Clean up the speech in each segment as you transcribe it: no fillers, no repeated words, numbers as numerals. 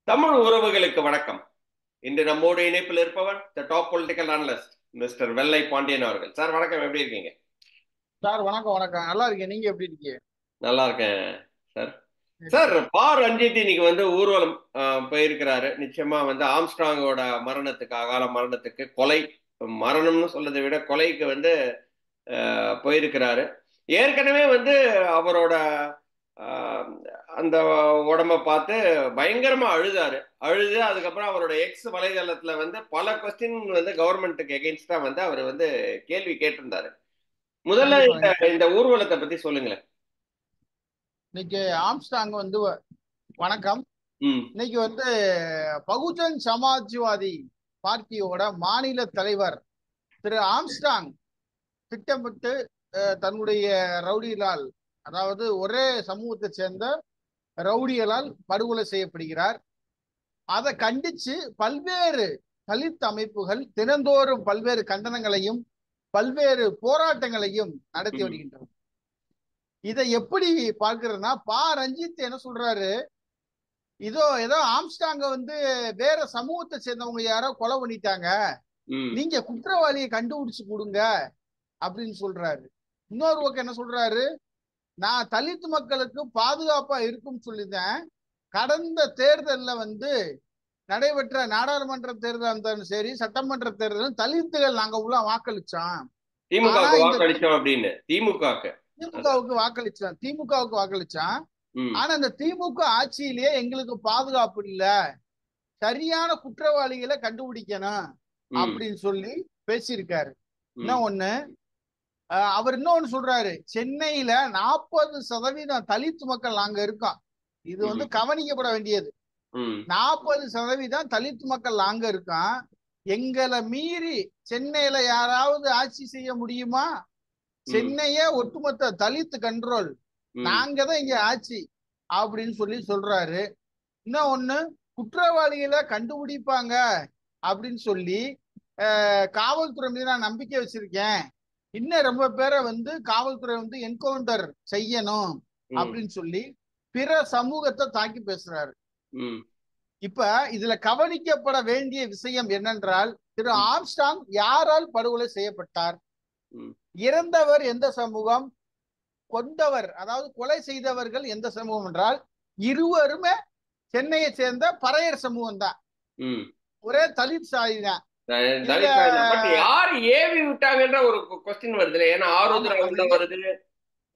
தமிழ் உறவுகளுக்கு வணக்கம். இன்று நம்மோடு இணைப்பில் இருப்பவர் the top political analyst mister வெள்ளை பாண்டியன் அவர்கள். சார் வணக்கம், எப்படி இருக்கீங்க? சார் வணக்கம் வணக்கம், நல்லா இருக்கேன். நீங்க எப்படி இருக்கீங்க? நல்லா இருக்கேன் சார். சரி சார், சார். ரஞ்சித் இன்னைக்கு ஊர்வலம் போயிருக்கிறாரு. நிச்சயமா ஆம்ஸ்ட்ராங்கோட மரணத்துக்கு, அகால மரணத்துக்கு, கொலை மரணம்னு சொல்றதை விட கொலைக்கு போயிருக்கிறாரு. ஏற்கனவே அவரோட அந்த உடம்ப பார்த்து பயங்கரமா அழுது அதுக்கப்புறம் அவரோட எக்ஸ் வலைதளத்துல பல கொஸ்டின் கவர்மெண்ட்டுக்கு எகெயின்ஸ்டா அவர் கேள்வி கேட்டிருந்தாரு. முதல்ல கண்டிப்பா இந்த கண்டிப்பா. இந்த ஊர்வலத்தை பத்தி சொல்லுங்களேன். இன்னைக்கு ஆம்ஸ்டாங் வணக்கம். ம். இன்னைக்கு பகுஜன் சமாஜ்வாதி பார்ட்டியோட மாநில தலைவர் திரு ஆம்ஸ்டாங் திட்டமிட்டு தன்னுடைய ரவுடிகளால், அதாவது ஒரே சமூகத்தை சேர்ந்த ரவுடிகளால் படுகொலை செய்யப்படுகிறார். அதை கண்டிச்சு பல்வேறு தலித் அமைப்புகள் தினந்தோறும் பல்வேறு கண்டனங்களையும் பல்வேறு போராட்டங்களையும் நடத்தி வருகின்றன. இதை எப்படி பார்க்கிறதுனா, ரஞ்சித் என்ன சொல்றாரு, ஏதோ ஆம்ஸ்டாங்க வேற சமூகத்தை சேர்ந்தவங்க யாரோ கொலை பண்ணிட்டாங்க, நீங்க குற்றவாளியை கண்டுபிடிச்சு கொடுங்க அப்படின்னு சொல்றாரு. இன்னொரு பக்கம் என்ன சொல்றாரு, நான் தலித் மக்களுக்கு பாதுகாப்பா இருக்கும்னு சொல்லிதான் கடந்த தேர்தலில் நடைபெற்ற நாடாளுமன்ற தேர்தல் இருந்தாலும் சரி, சட்டமன்ற தேர்தலும் தலித்துகள் நாங்க உள்ள வாக்களிச்சோம். திமுகவுக்கு வாக்களிச்சான். ஆனா இந்த திமுக ஆட்சியிலேயே எங்களுக்கு பாதுகாப்பு இல்ல, சரியான குற்றவாளிகளை கண்டுபிடிக்கணும் அப்படின்னு சொல்லி பேசியிருக்காரு. அவர் இன்னொன்னு சொல்றாரு, சென்னையில 40% தலித் மக்கள் நாங்க இருக்கோம். இது கவனிக்கப்பட வேண்டியது. 40% தலித் மக்கள் நாங்க இருக்கோம். எங்களை மீறி சென்னையில யாராவது ஆட்சி செய்ய முடியுமா? சென்னைய ஒட்டுமொத்த தலித் கண்ட்ரோல், நாங்க தான் இங்க ஆட்சி அப்படின்னு சொல்றாரு. இன்னொன்னு, குற்றவாளிகளை கண்டுபிடிப்பாங்க அப்படின்னு சொல்லி காவல்துறை மீது நான் நம்பிக்கை வச்சிருக்கேன், இன்னும் ரொம்ப பேரை காவல்துறை என்கவுண்டர் செய்யணும் அப்படின்னு சொல்லி பிற சமூகத்தை தாக்கி பேசுறாரு. இப்ப இதுல கவனிக்கப்பட வேண்டிய விஷயம் என்னென்றால், திரு ஆம்ஸ்டாங் யாரால் படுகொலை செய்யப்பட்டார்? இறந்தவர் எந்த சமூகம்? கொண்டவர், அதாவது கொலை செய்தவர்கள் எந்த சமூகம் என்றால், இருவருமே சென்னையை சேர்ந்த பறையர் சமூகம் தான், ஒரே தலித் சாதி தான். யார் ஏவி விட்டாங்கன்ற ஒரு கொஸ்டின் வருது. ஏன்னா ஆருத்ரா வருது.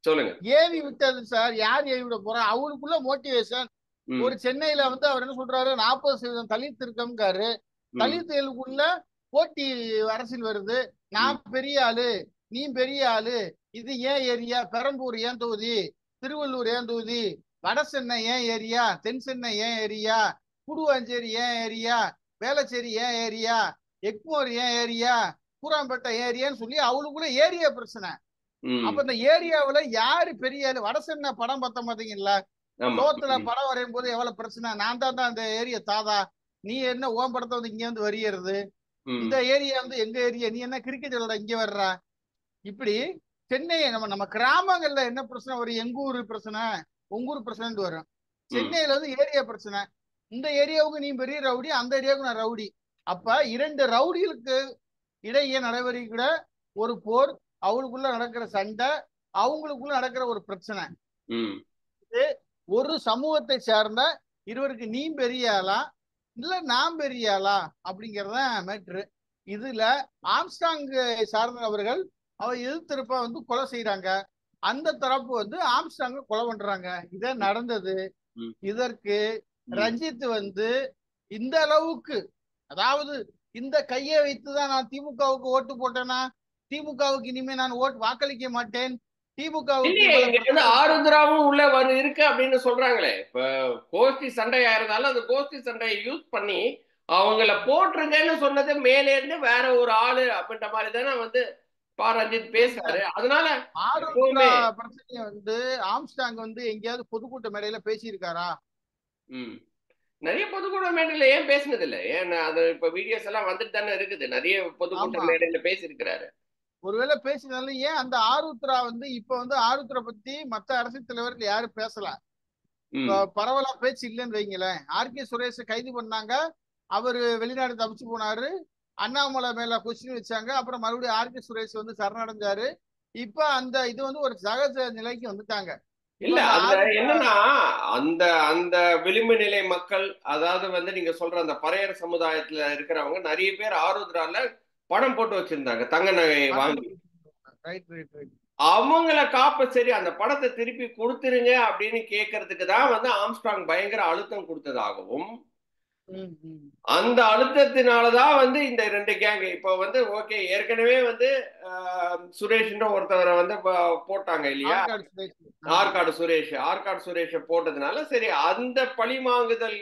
சொல்லுங்க. ஏவி விட்டது சார், யார் ஏவி விட போறா? அவருக்குள்ள மோட்டிவேஷன். ஒரு சென்னையில அவர் என்ன சொல்றாரு, 40% தலித் இருக்கம்காரு. தலித்துகளுக்குள்ள போட்டி அரசியல் வருது. நான் பெரிய ஆளு, நீ பெரிய ஆளு, இது ஏன் ஏரியா, பெரம்பூர் ஏன் தொகுதி, திருவள்ளூர் ஏன் தொகுதி, வட சென்னை ஏன் ஏரியா, தென் சென்னை ஏன் ஏரியா, குடுவாஞ்சேரி ஏன் ஏரியா, வேளச்சேரி ஏன் ஏரியா, எக்மோர் ஏன் ஏரியா, கூராம்பேட்டை ஏரியான்னு சொல்லி அவளுக்குள்ள ஏரியா பிரச்சனை. அப்ப இந்த ஏரியாவுல யாரு பெரிய ஆளு? வட சென்னை படம் பார்த்த மாட்டீங்கல்ல, சோத்துல படம் வரையும் போது எவ்வளவு பிரச்சனை. நான் தான் அந்த ஏரியா தாதா, நீ என்ன ஓம் படத்தை இங்க வரியறது, இந்த ஏரியா எங்க ஏரியா, நீ என்ன கிரிக்கெட் விளையாட இங்க வர்ற? இப்படி சென்னையை நம்ம கிராமங்கள்ல என்ன பிரச்சனை வரும், எங்க ஊரு பிரச்சனை, உங்க ஊர் பிரச்சனை வரும். சென்னையில ஏரியா பிரச்சனை. இந்த ஏரியாவுக்கு நீ பெரிய ரவுடி, அந்த ஏரியாவுக்கு நான் ரவுடி. அப்ப இரண்டு ரவுடிகளுக்கு இடையே நடைபெறுகிற ஒரு போர், அவங்களுக்குள்ள நடக்கிற சண்டை, அவங்களுக்குள்ள நடக்கிற ஒரு பிரச்சனை. ஒரு சமூகத்தை சேர்ந்த இருவருக்கு நீ பெரிய ஆளா இல்ல நான் பெரிய ஆளா அப்படிங்கறத மேட்ரு. இதுல ஆம்ஸ்டாங் சார்ந்தவர்கள் அவர் எதிர்த்திருப்ப கொலை செய்யறாங்க, அந்த தரப்பு ஆம்ஸ்டாங்க கொலை பண்றாங்க. இத நடந்தது. இதற்கு ரஞ்சித் இந்த அளவுக்கு, அதாவது இந்த கையை வைத்துதான் நான் திமுகவுக்கு ஓட்டு போட்டேன்னா, திமுகவுக்கு இனிமே நான் வாக்களிக்க மாட்டேன், திமுகவுக்கு ஆருத்ராவும் உள்ள இருக்கு அப்படின்னு சொல்றாங்களே. இப்ப கோஷ்டி சண்டையா இருந்தாலும் அந்த கோஷ்டி சண்டையை யூஸ் பண்ணி அவங்கள போட்டுருங்கன்னு சொன்னது மேலே இருந்து வேற ஒரு ஆளு அப்படின்ற மாதிரி தானே ரஞ்சித் பேசுறாரு. அதனால ஆருத்ரா பிரச்சனையை ஆம்ஸ்டாங் எங்கேயாவது பொதுக்கூட்ட மேடையில பேசியிருக்காரா? நிறைய பொதுக்கூட்ட மேடையில ஏன் பேசினது இல்லை? ஏன் அது இப்ப வீடியோஸ் எல்லாம் வந்துட்டு தானே இருக்குது. நிறைய பொதுக்கூட்ட மேடையில பேசியிருக்கிறாரு. ஒருவேளை பேசினாலும் ஏன் அந்த ஆருத்ரா இப்ப ஆருத்ரா பத்தி மத்த அரசியல் தலைவர்கள் யாரும் பேசல? பரவலா பேச்சு இல்லைன்னு வைங்களேன். ஆர்கே சுரேஷ் கைது பண்ணாங்க, அவரு வெளிநாடு தப்பிச்சு போனாரு. அண்ணாமலை மேல கொஸ்டின் வச்சாங்க, அப்புறம் மறுபடியும் ஆர்கே சுரேஷ் வந்து சரணடைஞ்சாரு. இப்ப அந்த இது வந்து ஒரு சகஜ நிலைக்கு வந்துட்டாங்க. இப்ப இல்ல அந்த அதுல என்னன்னா அந்த அந்த விளிம்பு நிலை மக்கள், அதாவது வந்து நீங்க சொல்ற அந்த பறையர் சமுதாயத்துல இருக்கிறவங்க நிறைய பேர் ஆருத்ரால பணம் போட்டு வச்சிருந்தாங்க தங்க நகையை வாங்கி. Right right right. அவங்கள காப்ப சரி அந்த படத்தை திருப்பி கொடுத்துருங்க அப்படின்னு கேட்கறதுக்கு தான் வந்து ஆம்ஸ்ட்ராங் பயங்கர அழுத்தம் கொடுத்ததாகவும், அந்த அழுத்தத்தினாலதான் வந்து இந்த ரெண்டு கேங் இப்ப வந்து ஓகே ஏற்கனவே வந்து சுரேஷ்ன்ற ஒருத்தவரை வந்து போட்டாங்க இல்லையா, ஆற்காடு சுரேஷ போட்டதுனால சரி அந்த பழிவாங்குதல்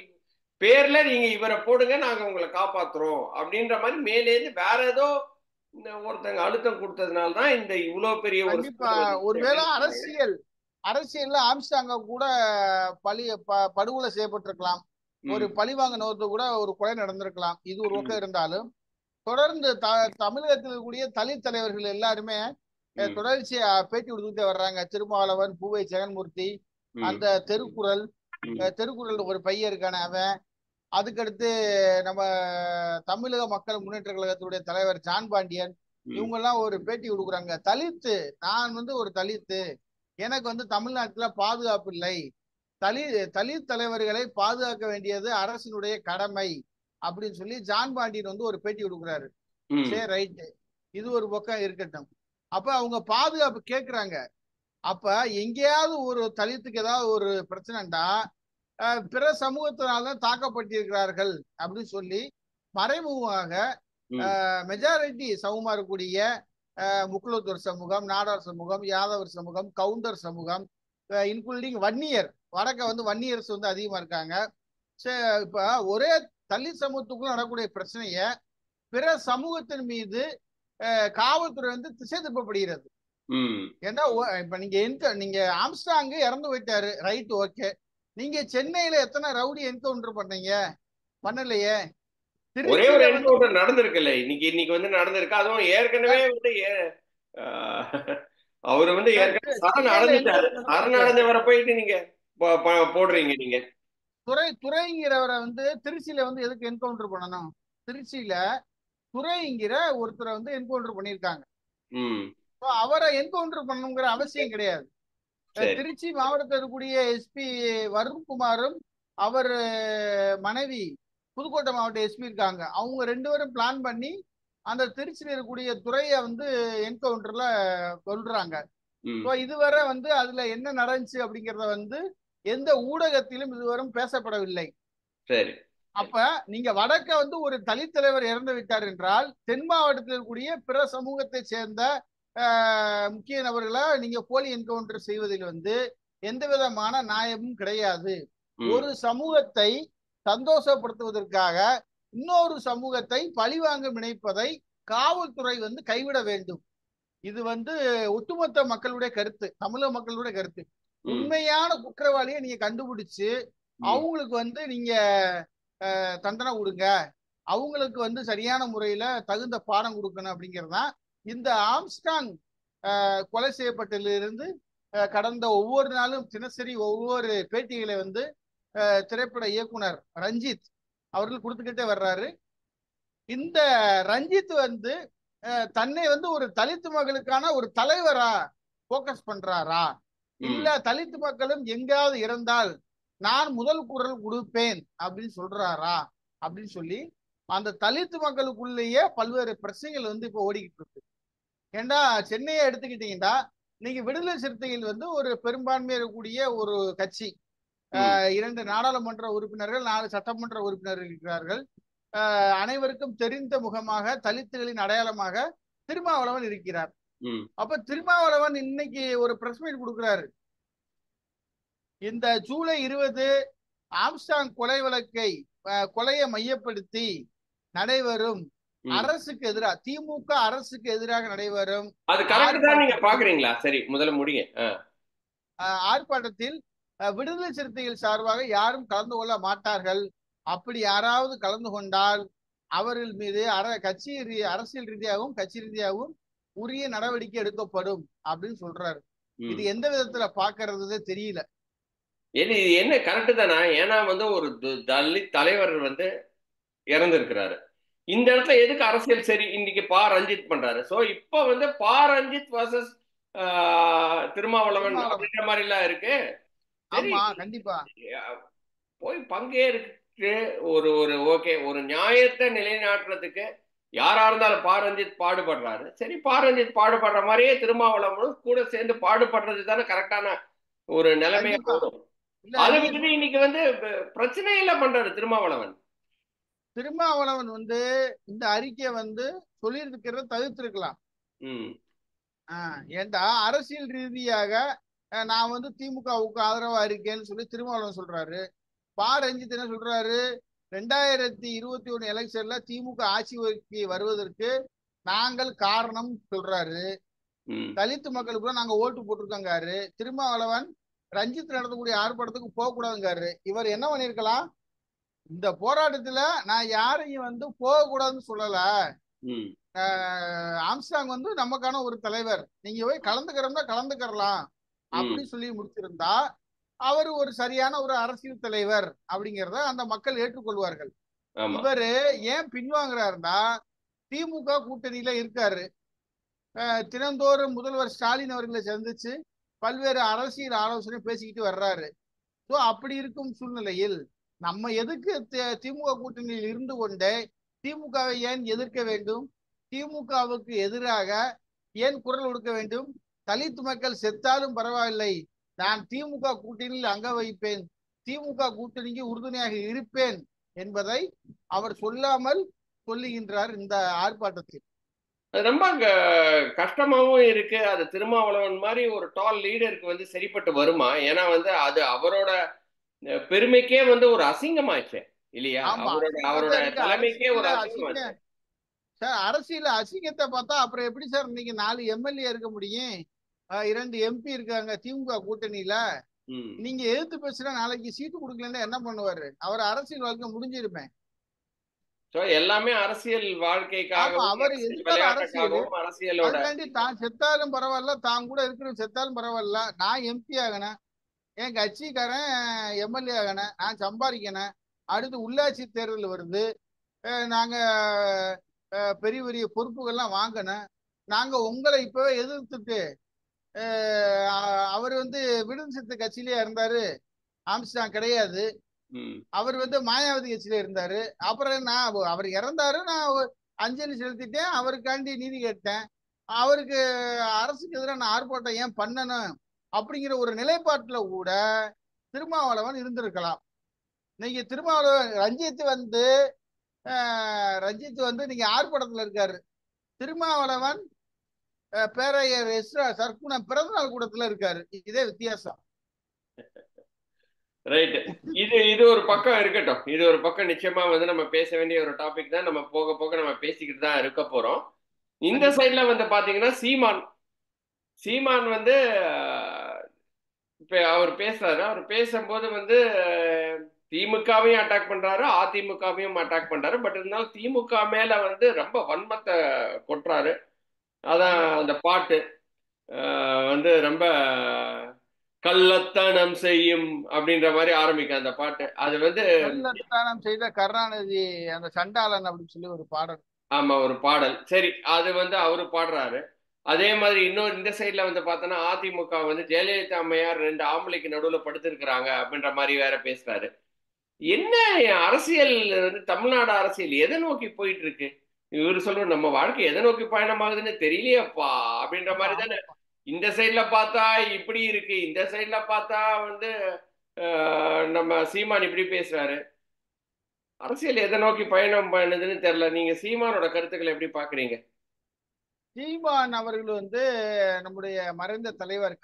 பேர்ல நீங்க இவரை போடுங்க நாங்க உங்களை காப்பாத்துறோம் அப்படின்ற மாதிரி மேலேருந்து வேற ஏதோ ஒருத்தங்க அழுத்தம் கொடுத்ததுனால தான் இந்த இவ்வளவு பெரிய ஒரு கண்டிப்பா. ஒருவேளை அரசியல்ல ஆம்ஸ்டாங்க கூட படுகொலை செய்யப்பட்டிருக்கலாம். ஒரு பழிவாங்க நோக்கத்து கூட ஒரு கொலை நடந்திருக்கலாம். இது ஒரு பக்கம் இருந்தாலும் தொடர்ந்து தமிழகத்தில் கூடிய தலித் தலைவர்கள் எல்லாருமே தொடர்ச்சியா பேட்டி கொடுத்துட்டே வர்றாங்க. திருமாவளவன், பூவை ஜெகன்மூர்த்தி, அந்த தெருக்குறள் ஒரு பையன் இருக்கான அவன், அதுக்கடுத்து நம்ம தமிழக மக்கள் முன்னேற்ற கழகத்துடைய தலைவர் ஜான் பாண்டியன், இவங்க எல்லாம் ஒரு பேட்டி கொடுக்குறாங்க. நான் வந்து ஒரு தலித்து, எனக்கு வந்து தமிழ்நாட்டுல பாதுகாப்பு இல்லை, தலித் தலைவர்களை பாதுகாக்க வேண்டியது அரசினுடைய கடமை அப்படின்னு சொல்லி ஜான் பாண்டியன் வந்து ஒரு பேட்டி கொடுக்குறாரு. சரி ரைட்டு, இது ஒரு பக்கம் இருக்கட்டும். அப்ப அவங்க பாதுகாப்பு கேட்கிறாங்க. அப்ப எங்கேயாவது ஒரு தலித்துக்கு ஏதாவது ஒரு பிரச்சனைண்டா பிற சமூகத்தினால தாக்கப்பட்டிருக்கிறார்கள் அப்படின்னு சொல்லி மறைமுகமாக மெஜாரிட்டி சமூகமா இருக்கக்கூடிய முக்குலத்தூர் சமூகம், நாடார் சமூகம், யாதவர் சமூகம், கவுண்டர் சமூகம், இன்க்ளூடிங் வன்னியர், வடக்க வந்து வன்னியர்ஸ் வந்து அதிகமா இருக்காங்க. இப்ப ஒரே தலித் சமூகத்துக்குள்ள நடக்கக்கூடிய பிரச்சனைய பிற சமூகத்தின் மீது காவல்துறை வந்து திசை திருப்பப்படுகிறது. ஏன்னா இப்ப நீங்க ஆம்ஸ்டாங் இறந்து போயிட்டாரு, ரைட், ஓகே. நீங்க சென்னையில எத்தனை ரவுடி என்கவுண்டர் பண்ணீங்க? பண்ணலையே. ஒரே ஒரு என்கவுண்டர் நடந்திருக்குல்ல, இன்னைக்கு வந்து நடந்திருக்கு. அதுவும் ஏற்கனவே வந்து அவரு வந்து ஏற்கனவே சரணடைஞ்சவரை போயிட்டு நீங்க போடுறீங்க. நீங்க துறைங்கிறவரை வந்து திருச்சியில வந்து எதுக்கு என்கவுண்டர் பண்ணணும்? திருச்சியில துறைங்கிற ஒருத்தரை வந்து என்கவுண்டர் பண்ணியிருக்காங்க. அவரை என்கவுண்டர் பண்ணணுங்கிற அவசியம் கிடையாது. திருச்சி மாவட்டத்தில் இருக்கக்கூடிய எஸ்பி வருண்குமாரும் அவர் மனைவி புதுக்கோட்டை மாவட்ட எஸ்பி இருக்காங்க. அவங்க 2 பேரும் பிளான் பண்ணி அந்த திருச்சியில் இருக்கக்கூடிய துறையை வந்து என்கவுண்டர்ல கொல்றாங்க. இதுவரை வந்து அதுல என்ன நடந்துச்சு அப்படிங்கறத வந்து எந்த ஊடகத்திலும் இதுவரை பேசப்படவில்லை. சரி. அப்ப நீங்க வடக்க வந்து ஒரு தலித் தலைவர் இறந்து விட்டார் என்றால் தென் மாவட்டத்தில் இருக்கக்கூடிய பிற சமூகத்தை சேர்ந்த முக்கிய நபர்களை நீங்க போலி என்கவுண்டர் செய்வதில் வந்து எந்த விதமான நியாயமும் கிடையாது. ஒரு சமூகத்தை சந்தோஷப்படுத்துவதற்காக இன்னொரு சமூகத்தை பழிவாங்க நினைப்பதை காவல்துறை வந்து கைவிட வேண்டும். இது வந்து ஒட்டுமொத்த மக்களுடைய கருத்து, தமிழக மக்களுடைய கருத்து. உண்மையான குற்றவாளியை நீங்க கண்டுபிடிச்சு அவங்களுக்கு வந்து நீங்க தண்டனை கொடுங்க, அவங்களுக்கு வந்து சரியான முறையில தகுந்த பாடம் கொடுக்கணும் அப்படிங்கிறதுதான் இந்த ஆம்ஸ்டாங் கொலை செய்யப்பட்டதிலிருந்து கடந்த ஒவ்வொரு நாளும் தினசரி ஒவ்வொரு பேட்டிகளை வந்து திரைப்பட இயக்குனர் ரஞ்சித் அவர்கள் கொடுத்துக்கிட்டே வர்றாரு. இந்த ரஞ்சித் வந்து தன்னை வந்து ஒரு தலித்து மக்களுக்கான ஒரு தலைவரா போக்கஸ் பண்றாரா, இல்ல தலித்து மக்களும் எங்காவது இறந்தால் நான் முதல் குரல் கொடுப்பேன் அப்படின்னு சொல்றாரா அப்படின்னு சொல்லி அந்த தலித்து மக்களுக்குள்ளேயே பல்வேறு பிரச்சனைகள் வந்து இப்ப ஓடிக்கிட்டு இருக்கு. ஏண்டா சென்னையை எடுத்துக்கிட்டீங்கன்னா நீங்க விடுதலை சிறுத்தைகள் வந்து ஒரு பெரும்பான்மையாக இருக்கக்கூடிய ஒரு கட்சி. 2 நாடாளுமன்ற உறுப்பினர்கள், 4 சட்டமன்ற உறுப்பினர்கள் இருக்கிறார்கள். அனைவருக்கும் தெரிந்த முகமாக தலித்துகளின் அடையாளமாக திருமாவளவன் இருக்கிறார். அப்ப திருமாவளவன் இன்னைக்கு ஒரு பிரஸ் மீட் கொடுக்கிறாரு. இந்த ஜூலை 20 ஆம்ஸ்டாங் கொலை வழக்கை கொலையை மையப்படுத்தி நடைபெறும் அரசுக்கு எதிராக, திமுக அரசுக்கு எதிராக நடைபெறும் ஆர்ப்பாட்டத்தில் விடுதலை சிறுத்தைகள் சார்பாக யாரும் கலந்து கொள்ள மாட்டார்கள். அப்படி யாராவது கலந்து கொண்டால் அவர்கள் மீது அரசியல் ரீதியாகவும் கட்சி ரீதியாகவும் உரிய நடவடிக்கை எடுக்கப்படும் அப்படின்னு சொல்றாரு. இது எந்த விதத்துல பாக்குறது தெரியல. இது என்ன கரெக்டு தானா? ஏன்னா வந்து ஒரு தலித் தலைவர் வந்து இறந்திருக்கிறாரு. இந்த இடத்துல எதுக்கு அரசியல் சரி இன்னைக்கு ரஞ்சித் பண்றாரு? சோ இப்ப வந்து ரஞ்சித் வர்சஸ் திருமாவளவன் திருமாவளவன். அப்படின்ற மாதிரி எல்லாம் இருக்கு. சரி, ஆமா, கண்டிப்பா. போய் பங்கேற்று ஒரு ஒரு ஓகே ஒரு நியாயத்தை நிலைநாட்டுறதுக்கு யாரா இருந்தாலும் ரஞ்சித் பாடுபடுறாரு. சரி, ரஞ்சித் பாடுபடுற மாதிரியே திருமாவளவனும் கூட சேர்ந்து பாடுபடுறது தானே கரெக்டான ஒரு நிலைமையா கண்டிப்பா. போதும். இல்ல அதை நீங்க விட்டுட்டு இன்னைக்கு வந்து பிரச்சனை இல்ல பண்றாரு திருமாவளவன். திருமாவளவன் வந்து இந்த அறிக்கையை வந்து சொல்லியிருக்கிறத தவிர்த்திருக்கலாம். ம். ஏண்டா அரசியல் ரீதியாக நான் வந்து திமுகவுக்கு ஆதரவா இருக்கேன்னு சொல்லி திருமாவளவன் சொல்றாரு. ரஞ்சித் என்ன சொல்றாரு? 2021 எலெக்ஷன்ல திமுக ஆட்சிக்கு வருவதற்கு நாங்கள் காரணம் சொல்றாரு. ம். தலித்து மக்களுக்கு கூட நாங்க ஓட்டு போட்டிருக்கோங்காரு. திருமாவளவன் ரஞ்சித் நடத்தக்கூடிய ஆர்ப்பாட்டத்துக்கு போக கூடாதுங்காரு. இவர் என்ன பண்ணிருக்கலாம்? இந்த போராட்டத்துல நான் யாரையும் வந்து போக கூடாதுன்னு சொல்லல. ம். ஆம்ஸ்டாங் வந்து நமக்கான ஒரு தலைவர், நீங்க போய் கலந்துக்கிறோம்னா கலந்துக்கிறலாம் ம். அப்படி சொல்லி முடிச்சிருந்தா அவர் ஒரு சரியான ஒரு அரசியல் தலைவர் அப்படிங்கிறத அந்த மக்கள் ஏற்றுக்கொள்வார்கள். ஆமா. இவரு ஏன் பின்வாங்குறாருன்னா திமுக கூட்டணியில இருக்காரு. தினந்தோறும் முதல்வர் ஸ்டாலின் அவர்களை சந்திச்சு பல்வேறு அரசியல் ஆலோசனை பேசிக்கிட்டு வர்றாரு. ஸோ அப்படி இருக்கும் சூழ்நிலையில் நம்ம எதுக்கு திமுக கூட்டணியில் இருந்து கொண்டே திமுகவை ஏன் எதிர்க்க வேண்டும்? திமுகவுக்கு எதிராக ஏன் குரல் கொடுக்க வேண்டும்? தலித் மக்கள் செத்தாலும் பரவாயில்லை, நான் திமுக கூட்டணியில் அங்க வைப்பேன், திமுக கூட்டணிக்கு உறுதுணையாக இருப்பேன் என்பதை அவர் சொல்லாமல் சொல்லுகின்றார் இந்த ஆர்ப்பாட்டத்தில். அது ரொம்ப கஷ்டமாவும் இருக்கு. அது திருமாவளவன் மாதிரி ஒரு டால் லீடருக்கு வந்து சரிப்பட்டு வருமா? ஏன்னா வந்து அது அவரோட பெருமைக்கே வந்து ஒரு அசிங்கமாச்சு இல்லையா? ஆமா, அவரோட அசிங்கமா அவரோட தான் இருக்கு. தலைமைக்கே அரசியல்ல ஒரு அசிங்க அசிங்கமாச்சு. சார், அரசியல் அசிங்கத்தை பார்த்தா அப்புறம் எப்படி சார் இன்னைக்கு 4 எம்எல்ஏ இருக்க முடியும்? 2 எம்பி இருக்காங்க திமுக கூட்டணியில. ம். நீங்க எதிர்த்து பேசுனா நாளைக்கு சீட்டு கொடுக்கலன்னா என்ன பண்ணுவாரு? அவர் அரசியல் வாழ்க்கை முடிஞ்சிருமே. ஸோ எல்லாமே அரசியல் ஆமா, வாழ்க்கைக்காகவும், அவர் அரசியல் எதுக்காக அரசியல்? விளையாட்டுக்காகவும், அரசியலோட அதுக்காண்டி தான் செத்தாலும் பரவாயில்ல, தான் கூட இருக்கிற செத்தாலும் பரவாயில்ல, நான் எம்பி ஆகணும், என் கட்சிக்காரன் எம்எல்ஏ ஆகணும், நான் சம்பாதிக்கணும், அடுத்து உள்ளாட்சி தேர்தல் வருது, நாங்க பெரிய பெரிய பொறுப்புகள்லாம் வாங்கணும், நாங்க உங்களை இப்பவே எதிர்த்துட்டு அவர் வந்து விடுதலை சிறுத்தை கட்சியிலே இருந்தாரு, ஆம்ஸ்டாங் கிடையாது, ம். அவர் வந்து மாயாவதி கட்சியில இருந்தாரு. அப்புறம் நான் அவர் இறந்தாரு, நான் அஞ்சலி செலுத்திட்டேன், அவருக்காண்டி நீதி கேட்டேன், அவருக்கு அரசுக்கு எதிராக நான் ஆர்ப்பாட்டம் ஏன் பண்ணணும் அப்படிங்கிற ஒரு நிலைப்பாட்டுல கூட திருமாவளவன் இருந்திருக்கலாம். நீங்க திருமாவளவன் ரஞ்சித் வந்து நீங்க ஆர்ப்பாட்டத்துல இருக்காரு. திருமாவளவன் பேரையர் எஸ்ரா சர்க்குணம் பிறந்தநாள் கூடத்துல இருக்காரு. இதே வித்தியாசம். ரைட். இது இது ஒரு பக்கம் இருக்கட்டும். இது ஒரு பக்கம் நிச்சயமா வந்து நம்ம பேச வேண்டிய ஒரு டாபிக் தான். நம்ம போக போக நம்ம பேசிக்கிட்டு தான் இருக்க போறோம். இந்த கண்டிப்பா. சைட்ல வந்து பாத்தீங்கன்னா சீமான் சீமான் வந்து இப்ப அவர் பேசுறாரு. அவர் பேசும்போது வந்து திமுகவையும் அட்டாக் பண்றாரு, அதிமுகவையும் அட்டாக் பண்றாரு. பட் இருந்தாலும் திமுக மேல வந்து ரொம்ப வன்மத்தை கொட்டுறாரு. அதான் கண்டிப்பா. அந்த பாட்டு வந்து ரொம்ப கள்ளத்தனம் செய்யும் அப்படின்ற மாதிரி ஆரம்பிக்கும் அந்த பாட்டு. அது வந்து கள்ளத்தனம் செய்த கருணாநிதி அந்த சண்டாளன் அப்படின்னு சொல்லி ஒரு பாடல். ஆமா ஒரு பாடல். சரி, அது வந்து அவரு பாடுறாரு. அதே மாதிரி இன்னொரு இந்த சைட்ல வந்து பார்த்தோன்னா அதிமுக வந்து ஜெயலலிதா அம்மையார் 2 ஆம்பளைக்கு நடுவுல படுத்திருக்கிறாங்க அப்படின்ற மாதிரி வேற பேசுறாரு. என்ன அரசியல் வந்து தமிழ்நாடு அரசியல் எதை நோக்கி போயிட்டு இருக்கு? இவரு சொல்ற நம்ம வாழ்க்கை எதை நோக்கி பயணமாகுதுன்னு தெரியலையேப்பா அப்படின்ற ஆமா, மாதிரி தானே. ஆமாப்பா. இந்த சைட்ல பார்த்தா இப்படி இருக்கு, இந்த சைட்ல பார்த்தா வந்து நம்ம சீமான் இப்படி பேசுறாரு. அரசியல் எதை நோக்கி பயணம் பண்ணுதுன்னு தெரியல. நீங்க சீமானோட கருத்துக்களை எப்படி பாக்குறீங்க? சீமான் அவர்கள் வந்து நம்முடைய மறைந்த தலைவர்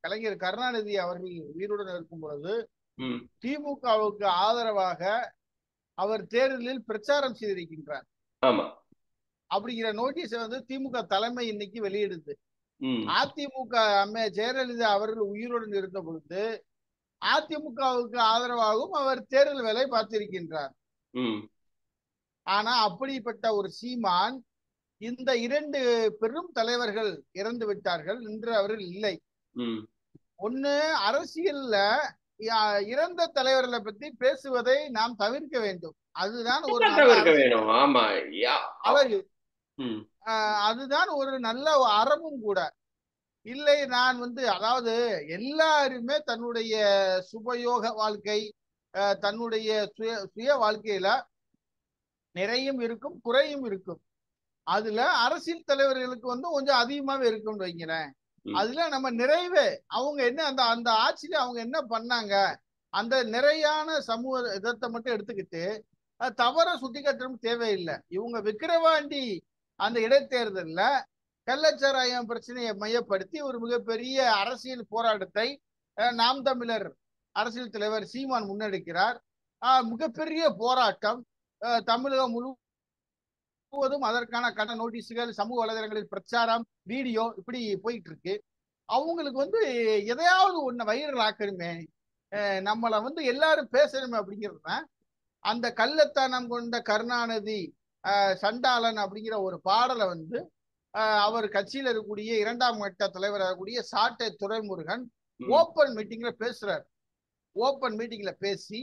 கலைஞர் கருணாநிதி அவர்கள் உயிருடன் இருக்கும் பொழுது ம். திமுகவுக்கு ஆதரவாக அவர் தேர்தலில் பிரச்சாரம் செய்திருக்கின்றார். ஆமா. அப்படிங்கிற நோட்டீஸை வந்து திமுக தலைமை இன்னைக்கு வெளியிடுது. ம். அதிமுக அம்மையார் ஜெயலலிதா அவர்கள் உயிருடன் இருந்த பொழுது அதிமுகவுக்கு ஆதரவாகவும் அவர் தேர்தல் வேலை பார்த்திருக்கின்றார். ம். ஆனா அப்படிப்பட்ட ஒரு சீமான், இந்த 2 பெரும் தலைவர்கள் இறந்து விட்டார்கள், இன்று அவர்கள் இல்லை. ம். ஒண்ணு அரசியல்ல இறந்த தலைவர்களை பத்தி பேசுவதை நாம் தவிர்க்க வேண்டும். அதுதான் ஒரு நல்ல தவிர்க்க அரசியல் வேணும். ஆமா. அழகு. ம். அதுதான் ஒரு நல்ல அறமும் கூட. இல்லை நான் அதாவது எல்லாருமே தன்னுடைய சுபயோக வாழ்க்கை, தன்னுடைய சுய சுய வாழ்க்கையில நிறையும் இருக்கும், குறையும் இருக்கும். அதுல அரசியல் தலைவர்களுக்கு கொஞ்சம் அதிகமாவே இருக்கும்னு வைக்கிறேன். அதுல நம்ம நிறைவே அவங்க என்ன அந்த அந்த ஆட்சியில அவங்க என்ன பண்ணாங்க, அந்த நிறையான சமூக இதத்தை மட்டும் எடுத்துக்கிட்டு தவற சுட்டி காட்டணும் தேவையில்லை. இவங்க விக்கிரவாண்டி அந்த இடைத்தேர்தல்ல கள்ளச்சாராயம் பிரச்சனையை மையப்படுத்தி ஒரு மிகப்பெரிய அரசியல் போராட்டத்தை நாம் தமிழர் அரசியல் தலைவர் சீமான் முன்னெடுக்கிறார். மிகப்பெரிய போராட்டம். தமிழகம் முழுவதும் அதற்கான கட்ட நோட்டீஸுகள், சமூக வலைதளங்களில் பிரச்சாரம், வீடியோ இப்படி போயிட்டு இருக்கு. அவங்களுக்கு எதையாவது ஒண்ணு வைரல் ஆக்கணுமே, நம்மளை எல்லாரும் பேசணுமே அப்படிங்கிறது அந்த கள்ளத்தனம் கொண்ட கருணாநிதி சண்டாளன் அப்படிங்கிற ஒரு பாடலை அவர் கட்சியில் இருக்கக்கூடிய 2ஆம் கட்ட தலைவராக இருக்கக்கூடிய சாட்டை துரைமுருகன் ஓப்பன் மீட்டிங்ல பேசுறார். ஓப்பன் மீட்டிங்ல பேசி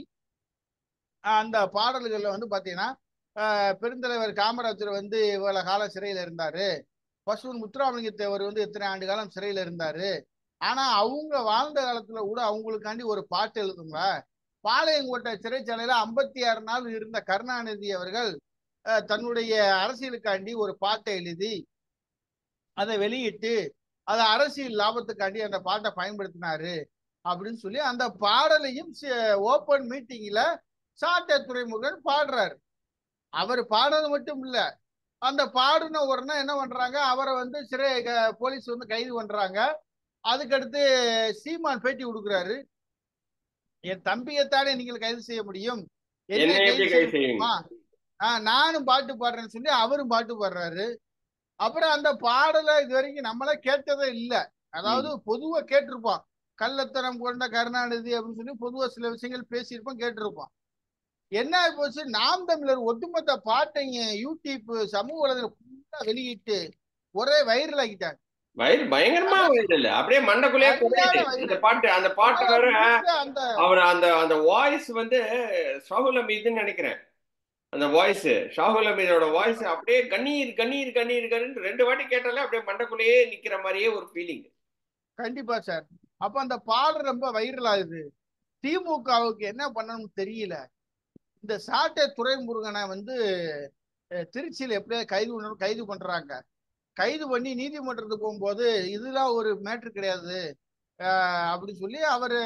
அந்த பாடல்கள்ல பாத்தீங்கன்னா பெருந்தலைவர் காமராஜர் இவ்வளவு காலம் சிறையில இருந்தாரு, பசுவன் முத்துராமலிங்க தேவர் எத்தனை ஆண்டு காலம் சிறையில இருந்தாரு, ஆனா அவங்க வாழ்ந்த காலத்துல கூட அவங்களுக்காண்டி ஒரு பாட்டு எழுதுங்க. பாளையங்கோட்டை சிறைச்சாலையில 56 நாள் இருந்த கருணாநிதி அவர்கள் தன்னுடைய அரசியலுக்காண்டி ஒரு பாட்டை எழுதி அதை வெளியிட்டு அதை அரசியல் லாபத்துக்காண்டி அந்த பாட்டை பயன்படுத்தினாரு அப்படின்னு சொல்லி அந்த பாடலையும் ஓப்பன் மீட்டிங்ல சாட்டை துரைமுருகன் பாடுறாரு. அவர் பாடுறது மட்டும் இல்ல, அந்த பாடுன உடனே என்ன பண்றாங்க, அவரை சிறை போலீஸ் கைது பண்றாங்க. அதுக்கடுத்து சீமான் பேட்டி கொடுக்குறாரு. என் தம்பியைத்தானே நீங்கள் கைது செய்ய முடியும், என்ன கைது செய்ய முடியுமா, நானும் பாட்டு பாடுறேன்னு சொல்லி அவரும் பாட்டு பாடுறாரு. அப்புறம் அந்த பாடலை இது வரைக்கும் நம்மளே கேட்டதே இல்லை. அதாவது பொதுவா கேட்டிருப்போம், கள்ளத்தனம் கொண்ட கருணாநிதி அப்படின்னு சொல்லி பொதுவா சில விஷயங்கள் பேசியிருப்போம், கேட்டிருப்போம். என்ன போச்சு, நாம் தமிழர் ஒட்டுமொத்த பாட்டைங்க யூடியூப் சமூக வலைதளம் வெளியிட்டு ஒரே வைரல் ஆகிட்டாங்க. பயங்கரமா வைரல், அப்படியே மண்டக்குள்ளேயே அந்த பாட்டு. அந்த பாட்டு வேற அவர் அந்த வாய்ஸ் ஷாகுல் அமீதுன்னு நினைக்கிறேன். அந்த வாய்ஸ் ஷாகுல் அமீதோட வாய்ஸ் அப்படியே கண்ணீர் கண்ணீர் கண்ணீர் கண்ணீர் 2 வாட்டி கேட்டாலே அப்படியே மண்டக்குள்ளேயே நிக்கிற மாதிரியே ஒரு ஃபீலிங். கண்டிப்பா சார். அப்ப அந்த பாடல் ரொம்ப வைரல் ஆகுது. திமுகவுக்கு என்ன பண்ணணும்னு தெரியல. இந்த சாட்டை துரைமுருகனை திருச்சியில் எப்படியா கைது பண்றாங்க. கைது பண்ணி நீதிமன்றத்துக்கு போகும்போது இதெல்லாம் ஒரு மேட்ரு கிடையாது அப்படின்னு சொல்லி அவரு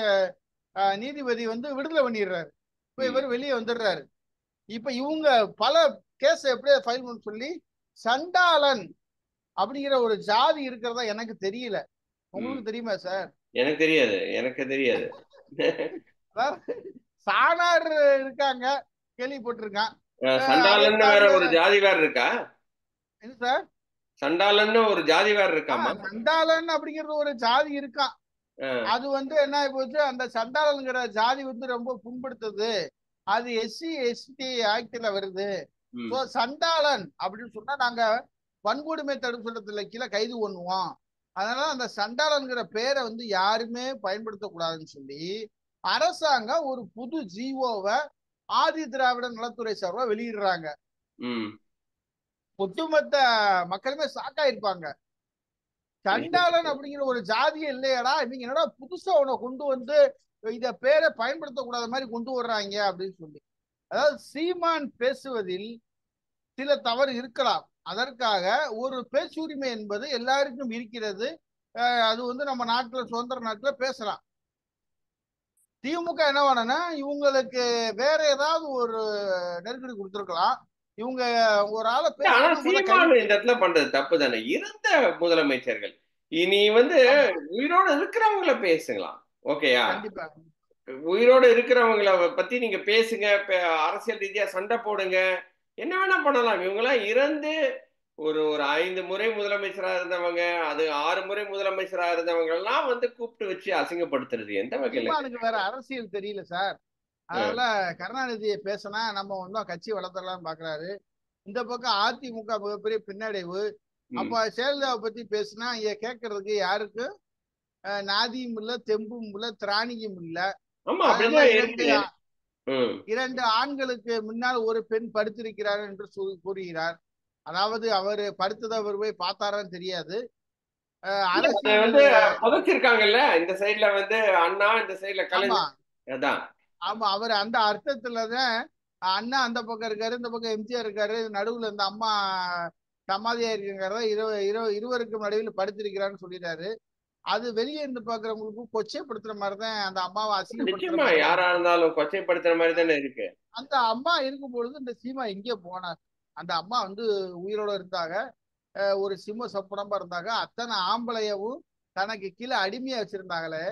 நீதிபதி விடுதலை பண்ணிடுறாரு. இப்ப இவர் வெளியே வந்துடுறாரு. இப்ப இவங்க பல கேஸ் எப்படியா ஃபைல் பண்ண சொல்லி சண்டாளன் அப்படிங்கிற ஒரு ஜாதி இருக்கிறதா எனக்கு தெரியல. உங்களுக்கு தெரியுமா சார்? எனக்கு தெரியாது, எனக்கு தெரியாது. சாணார் இருக்காங்க, கேள்விப்பட்டிருக்கான். சண்டாளன் வேற ஒரு ஜாதி வேற இருக்கா? என்ன சார்? சண்டாளன் ஒரு ஜாதி வேற இருக்காமா? சண்டாளன் அப்படிங்கிறது ஒரு ஜாதி இருக்கான். அது என்ன ஆகி போச்சு, அந்த சண்டாளன்கிற ஜாதி ரொம்ப புண்படுத்துது. அது SC ST ஆக்ட்ல வருது. சண்டாளன் அப்படின்னு சொன்னா நாங்க வன்கொடுமை தடுப்பு சட்டத்துல கீழே கைது பண்ணுவோம். அதனால அந்த சண்டாளன்கிற பேரை யாருமே பயன்படுத்தக்கூடாதுன்னு சொல்லி அரசாங்கம் ஒரு புது ஜிஓவை ஆதி திராவிட நலத்துறை சார்பா வெளியிடுறாங்க. ஒட்டுமொத்த மக்களுமே ஷாக் ஆயிருப்பாங்க. சண்டாளன் அப்படிங்கிற ஒரு ஜாதியே இல்லையாடா, நீங்க என்னடா புதுசா உன கொண்டு இத பேரை பயன்படுத்தக்கூடாத மாதிரி கொண்டு வர்றாங்க அப்படின்னு சொல்லி. அதாவது சீமான் பேசுவதில் சில தவறு இருக்கலாம், அதற்காக ஒரு பேச்சுரிமை என்பது எல்லாருக்கும் இருக்கிறது. அது நம்ம நாட்டுல சுதந்திர நாட்டுல பேசலாம். திமுக என்ன பண்ணனா இவங்களுக்கு வேற ஏதாவது ஒரு நெருக்கடி கொடுத்திருக்கலாம். இவங்க ஒரு ஆளை இந்த இடத்துல பண்றது தப்பு தானே. இருந்த முதலமைச்சர்கள் இனி உயிரோடு இருக்கிறவங்கள பேசுங்களாம். ஓகேயா? உயிரோடு இருக்கிறவங்கள பத்தி நீங்க பேசுங்க, அரசியல் ரீதியா சண்டை போடுங்க, என்ன வேணா பண்ணலாம். இவங்கெல்லாம் இறந்து ஒரு 5 முறை முதலமைச்சரா இருந்தவங்க, அது 6 முறை முதலமைச்சரா இருந்தவங்க எல்லாம் கூப்பிட்டு வச்சு அசிங்கப்படுத்துறது எந்த வகையில? வேற அரசியல் தெரியல சார். அதனால கருணாநிதியை பேசினா நம்ம கட்சி வளர்த்தலாம் பாக்குறாரு. இந்த பக்கம் அதிமுக மிகப்பெரிய பின்னடைவு. அப்ப செயலலிதாவை பத்தி பேசினா இங்க கேட்கறதுக்கு யாருக்கு நாதியும் இல்ல, தெம்பும் இல்ல, திராணியும் இல்ல. ஆமா, அதனால அப்படிதான் இருக்குது. இரண்டு ஆண்களுக்கு முன்னால் ஒரு பெண் படுத்திருக்கிறார் என்று கூறுகிறார். அதாவது அவரு படுத்ததை அவர் போய் பார்த்தாரான்னு தெரியாது. அதை அரசியல் வந்து புதைச்சிருக்காங்கல்ல, இந்த சைடுல வந்து அண்ணா, இந்த சைடுல ஆமா கலைஞர். அதான். ஆமா அவர் அந்த அர்த்தத்துலதான் அண்ணா அந்த பக்கம் இருக்காரு, இந்த பக்கம் எம்ஜிஆர் இருக்காரு, நடுவுல இந்த அம்மா சமாதியா இருக்கிறத இருவருக்கும் நடுவில் படுத்திருக்கிறான்னு சொல்லிட்டாரு. அது வெளியே இருந்து பாக்குறவங்களுக்கு கொச்சைப்படுத்துற மாதிரிதான், அந்த அம்மாவை அசிங்கப்படுத்துற நிச்சயமா மாதிரிதான் யாரா இருக்கு. இருந்தாலும் கொச்சைப்படுத்துற மாதிரி தானே இருக்கு. அந்த அம்மா இருக்கும் பொழுது இந்த சீமா எங்கே போனார்? அந்த அம்மா வந்து உயிரோட இருந்தாங்க. ஒரு சிம்ம சொப்பனமா இருந்தாங்க. அத்தனை ஆம்பளையவும் தனக்கு கீழே அடிமையா வச்சிருந்தாங்களே.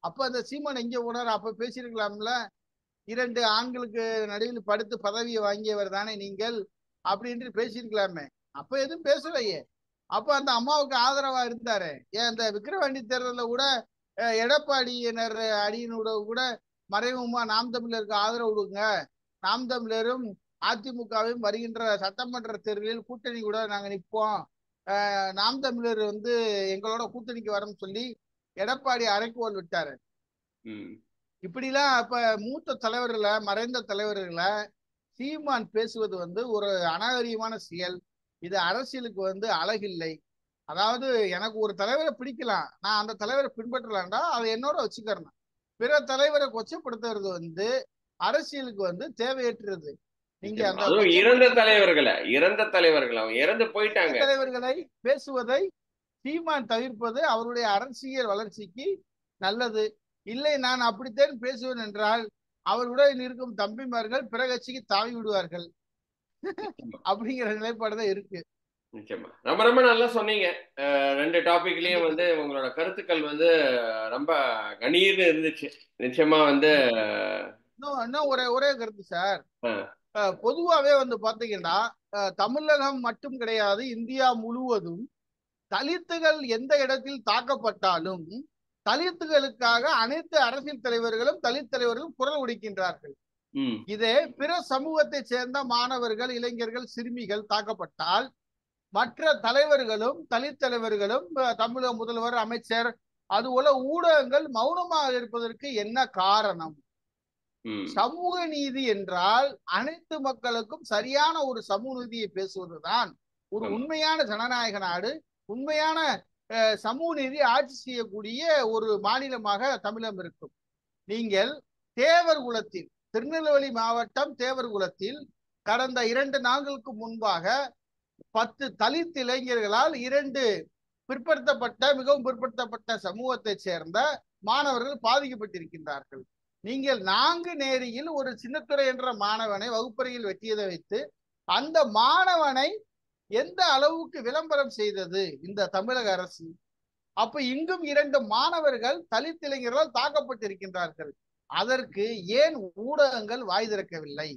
அப்ப அந்த சீமான் எங்க போனார்? அப்ப பேசியிருக்கலாம்ல. இரண்டு ஆண்களுக்கு நடுவில் படுத்து பதவியை வாங்கியவர் தானே நீங்கள் அப்படின்ட்டு பேசியிருக்கலாமே. அப்ப எதுவும் பேசலையே. அப்ப அந்த அம்மாவுக்கு ஆதரவா இருந்தாரு. ஏன் இந்த விக்கிரவாண்டி தேர்தலில் கூட எடப்பாடியினர் அணியினோட கூட மறைமுகமா நாம் தமிழருக்கு ஆதரவு கொடுங்க, நாம் தமிழரும் அதிமுகவும் வருகின்ற சட்டமன்ற தேர்தலில் கூட்டணி கூட நாங்க நிற்போம், நாம் தமிழர் வந்து எங்களோட கூட்டணிக்கு வரோம்னு சொல்லி எடப்பாடி அரைக்கோல் விட்டாரு. இப்படிலாம் அப்ப மூத்த தலைவர்களை, மறைந்த தலைவர்களை சீமான் பேசுவது வந்து ஒரு அநாகரிகமான செயல். இது அரசியலுக்கு வந்து அழகில்லை. அதாவது எனக்கு ஒரு தலைவரை பிடிக்கலாம், நான் அந்த தலைவரை பின்பற்றலாம்டா, அதை என்னோட வச்சுக்கிறேன். பிற தலைவரை கொச்சப்படுத்துறது வந்து அரசியலுக்கு வந்து தேவையற்றது. நீங்க அந்த இறந்த தலைவர்கள் அவங்க இறந்து போயிட்டாங்க. தலைவர்களை பேசுவதை சீமான் தவிர்ப்பது அவருடைய அரசியல் வளர்ச்சிக்கு நல்லது. இல்லை, நான் அப்படித்தான் பேசுவேன் என்றால் அவருடன் இருக்கும் தம்பிமார்கள் பிற கட்சிக்கு தாவி விடுவார்கள். அப்படிங்கிற நிலைப்பாடுதான் இருக்கு. நிச்சயமா ரொம்ப ரொம்ப நல்லா சொன்னீங்க. ரெண்டு டாபிக்லயும் வந்து உங்களோட கருத்துக்கள் வந்து ரொம்ப கணீர்னு இருந்துச்சு. நிச்சயமா வந்து இன்னும் ஒரே கருத்து சார். பொதுவாவே வந்து பாத்தீங்கன்னா தமிழகம் மட்டும் கிடையாது, இந்தியா முழுவதும் தலித்துகள் எந்த இடத்தில் தாக்கப்பட்டாலும் தலித்துகளுக்காக அனைத்து அரசியல் தலைவர்களும் தலித் தலைவர்களும் குரல் உடைக்கின்றார்கள். இதே பிற சமூகத்தை சேர்ந்த மாணவர்கள், இளைஞர்கள், சிறுமிகள் தாக்கப்பட்டால் மற்ற தலைவர்களும் தலித் தலைவர்களும் தமிழக முதல்வர், அமைச்சர், அதுபோல ஊடகங்கள் மௌனமாக இருப்பதற்கு என்ன காரணம்? சமூக நீதி என்றால் அனைத்து மக்களுக்கும் சரியான ஒரு சமூக நீதியை பேசுவதுதான் ஒரு உண்மையான ஜனநாயக நாடு, உண்மையான சமூக நீதி ஆட்சி செய்யக்கூடிய ஒரு மாநிலமாக தமிழகம் இருக்கும். நீங்கள் தேவர் குலத்தில், திருநெல்வேலி மாவட்டம் தேவர் குலத்தில் கடந்த 2 நாட்களுக்கு முன்பாக 10 தலித் இளைஞர்களால் 2 மிகவும் பிற்படுத்தப்பட்ட சமூகத்தை சேர்ந்த மாணவர்கள் பாதிக்கப்பட்டிருக்கின்றார்கள். நீங்கள் நாங்குநேரியில் ஒரு சின்னத்துறை என்ற மாணவனை வகுப்பறையில் வெட்டியதை வைத்து அந்த மாணவனை எந்த அளவுக்கு விளம்பரம் செய்தது இந்த தமிழக அரசு? அப்ப இங்கும் 2 மாணவர்கள் தலித் இளைஞர்களால் தாக்கப்பட்டிருக்கின்றார்கள். அதற்கு ஏன் ஊடகங்கள் வாய் திறக்கவில்லை?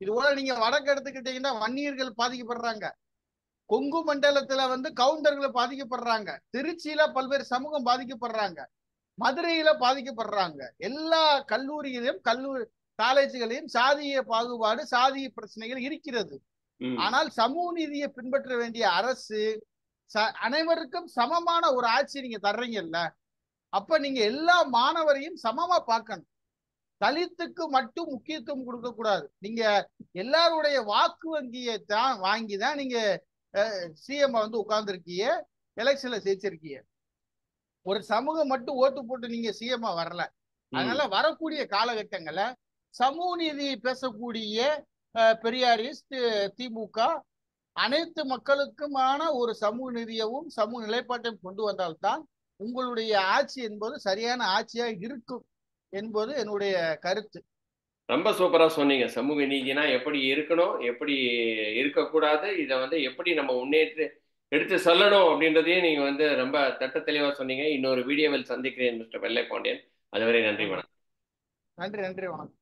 இது போல நீங்க வடக்கு எடுத்துக்கிட்டீங்கன்னா வன்னியர்கள் பாதிக்கப்படுறாங்க, கொங்கு மண்டலத்துல வந்து கவுண்டர்கள் பாதிக்கப்படுறாங்க, திருச்சியில பல்வேறு சமூகம் பாதிக்கப்படுறாங்க, மதுரையில பாதிக்கப்படுறாங்க. எல்லா கல்லூரியிலும் காலேஜுகளையும் சாதிய பாகுபாடு, சாதிய பிரச்சனைகள் இருக்கிறது. ஆனால் சமூக நீதியை பின்பற்ற வேண்டிய அரசு அனைவருக்கும் சமமான ஒரு ஆட்சி நீங்க தர்றீங்கல்ல, அப்ப நீங்க எல்லா மாணவரையும் சமமா பார்க்கணும். தலித்துக்கு மட்டும் முக்கியத்துவம் கொடுக்க கூடாது. நீங்க எல்லாருடைய வாக்கு வங்கியை தான் வாங்கிதான் நீங்க சிஎம் வந்து உட்கார்ந்துருக்கீங்க, எலெக்ஷன்ல ஜெயிச்சிருக்கீங்க. ஒரு சமூகம் மட்டும் ஓட்டு போட்டு நீங்க சிஎம் வரல. அதனால வரக்கூடிய காலகட்டங்கள்ல சமூக நீதி பேசக்கூடிய பெரியாரிஸ்ட், திமுக அனைத்து மக்களுக்குமான ஒரு சமூக நீதியவும் சமூக நிலைப்பாட்டையும் கொண்டு வந்தால்தான் உங்களுடைய ஆட்சி என்பது சரியான ஆட்சியா இருக்கும் என்பது என்னுடைய கருத்து. ரொம்ப சூப்பரா சொன்னீங்க. சமூக நீதினா எப்படி இருக்கணும், எப்படி இருக்கக்கூடாது, இதை வந்து எப்படி நம்ம முன்னேற்றி எடுத்து சொல்லணும் அப்படின்றதையும் நீங்க வந்து ரொம்ப திட்ட தெளிவா சொன்னீங்க. இன்னொரு வீடியோவில் சந்திக்கிறேன் மிஸ்டர் வெள்ளை பாண்டியன். அதுவரை நன்றி, வணக்கம். நன்றி, வணக்கம்.